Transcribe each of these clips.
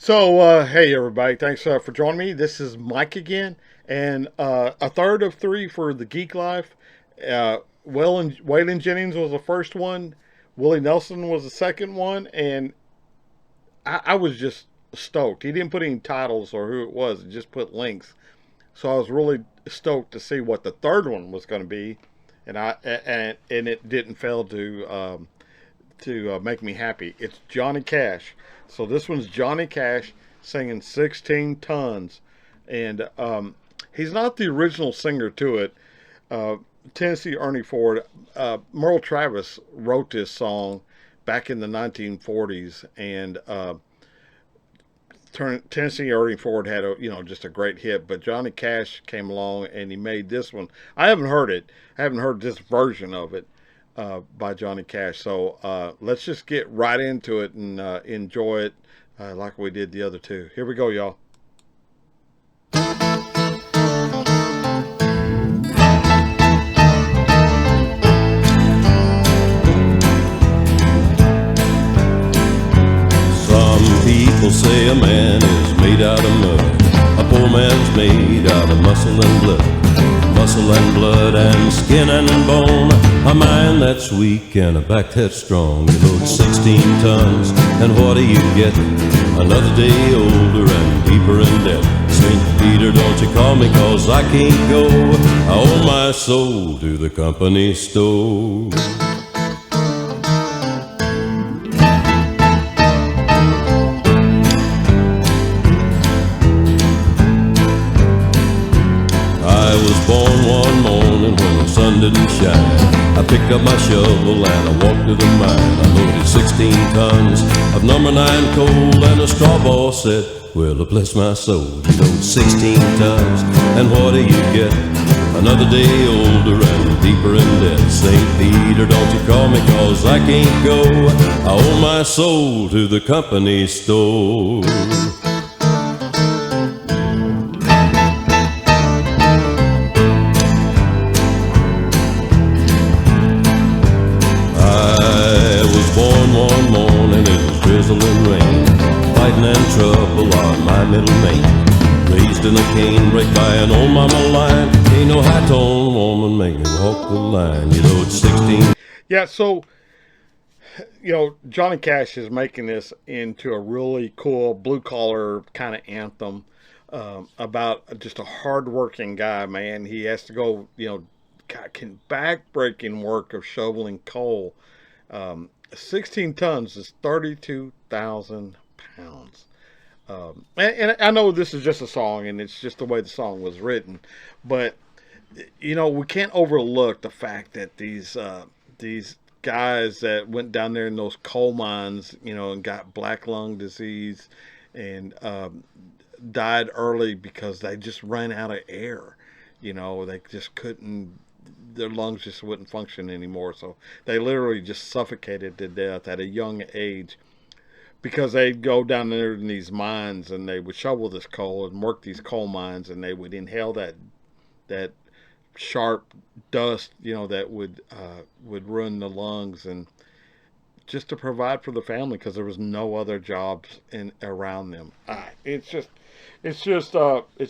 Hey everybody, thanks for joining me. This is Mike again, and a third of three for the Geek Life. Waylon Jennings was the first one, Willie Nelson was the second one, and I was just stoked. He didn't put any titles or who it was; he just put links. So I was really stoked to see what the third one was going to be, and it didn't fail to make me happy. It's Johnny Cash. So this one's Johnny Cash singing 16 Tons. And he's not the original singer to it. Uh, Tennessee Ernie Ford, Merle Travis wrote this song back in the 1940s. And Tennessee Ernie Ford had just a great hit, but Johnny Cash came along and he made this one. I haven't heard it. I haven't heard this version of it by Johnny Cash. So let's just get right into it and enjoy it like we did the other two. Here we go, y'all. Some people say a man is made out of mud. A poor man's made out of muscle and blood. Muscle and blood and skin and bone. A mind that's weak and a back that's strong. You load 16 tons and what do you get? Another day older and deeper in debt. St. Peter, don't you call me 'cause I can't go. I owe my soul to the company store. I was born one morning when the sun didn't shine. I picked up my shovel and I walked to the mine. I loaded 16 tons of number 9 coal, and the straw boss said, well, bless my soul, you load 16 tons, and what do you get? Another day older and deeper in debt. St. Peter, don't you call me 'cause I can't go. I owe my soul to the company store. I was born one morning, it was drizzling rain, fighting and trouble on my middle name. Raised in a cane, break by an old mama line. Ain't no high-tone woman make me walk the line. You know it's 16. Yeah, so, Johnny Cash is making this into a really cool blue collar kind of anthem about just a hardworking guy, man. He has to go, back-breaking work of shoveling coal. 16 tons is 32,000 pounds. And I know this is just a song and it's just the way the song was written, but we can't overlook the fact that these guys that went down there in those coal mines, and got black lung disease and died early because they just ran out of air. They just couldn't. Their lungs just wouldn't function anymore, so they literally just suffocated to death at a young age because they'd go down there in these mines and they would shovel this coal and work these coal mines, and they would inhale that sharp dust, that would ruin the lungs, and just to provide for the family because there was no other jobs in around them. It's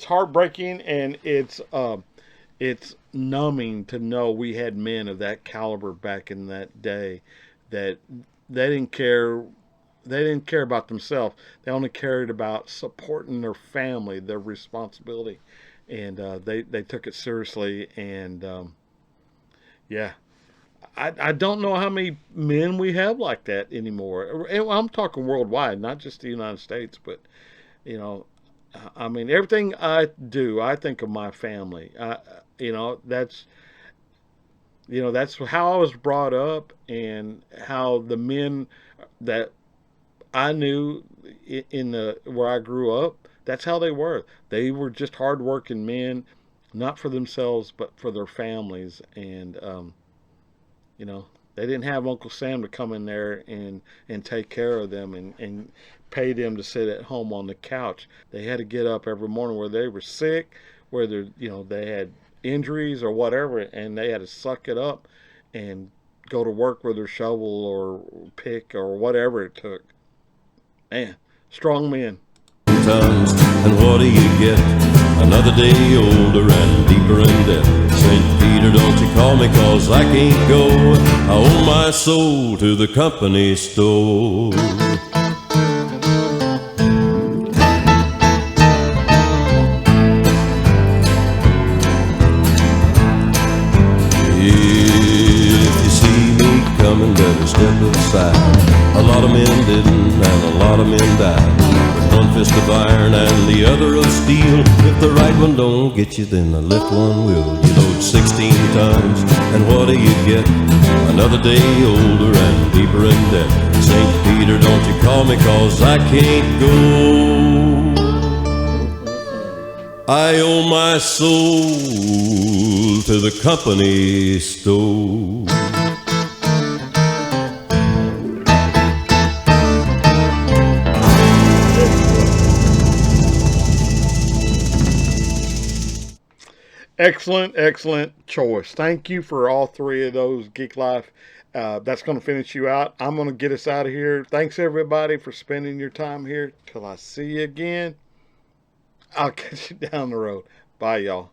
heartbreaking, and it's numbing to know we had men of that caliber back in that day that they didn't care. They didn't care about themselves. They only cared about supporting their family, their responsibility, and they took it seriously. And yeah, I don't know how many men we have like that anymore. And I'm talking worldwide, not just the United States, but you know, I mean, everything I do, I think of my family. You know, that's that's how I was brought up, and how the men that I knew in the where I grew up, that's how they were. They were just hardworking men, not for themselves but for their families, and you know, they didn't have Uncle Sam to come in there and take care of them and pay them to sit at home on the couch. They had to get up every morning, whether they were sick, whether they had injuries or whatever, and they had to suck it up and go to work with their shovel or pick or whatever it took. Man, strong men. tons. And what do you get? Another day older and deeper in debt. St. Peter, don't you call me, 'cause I can't go. I owe my soul to the company store. If you see me coming, better step aside. A lot of men didn't, and a lot of men died. One fist of iron and the other of steel. If the right one don't get you, then the left one will. You load 16 tons, and what do you get? Another day older and deeper in debt. St. Peter, don't you call me, 'cause I can't go. I owe my soul to the company store. Excellent, excellent choice. Thank you for all three of those, Geek Life. That's going to finish you out. I'm going to get us out of here. Thanks, everybody, for spending your time here. Till I see you again, I'll catch you down the road. Bye, y'all.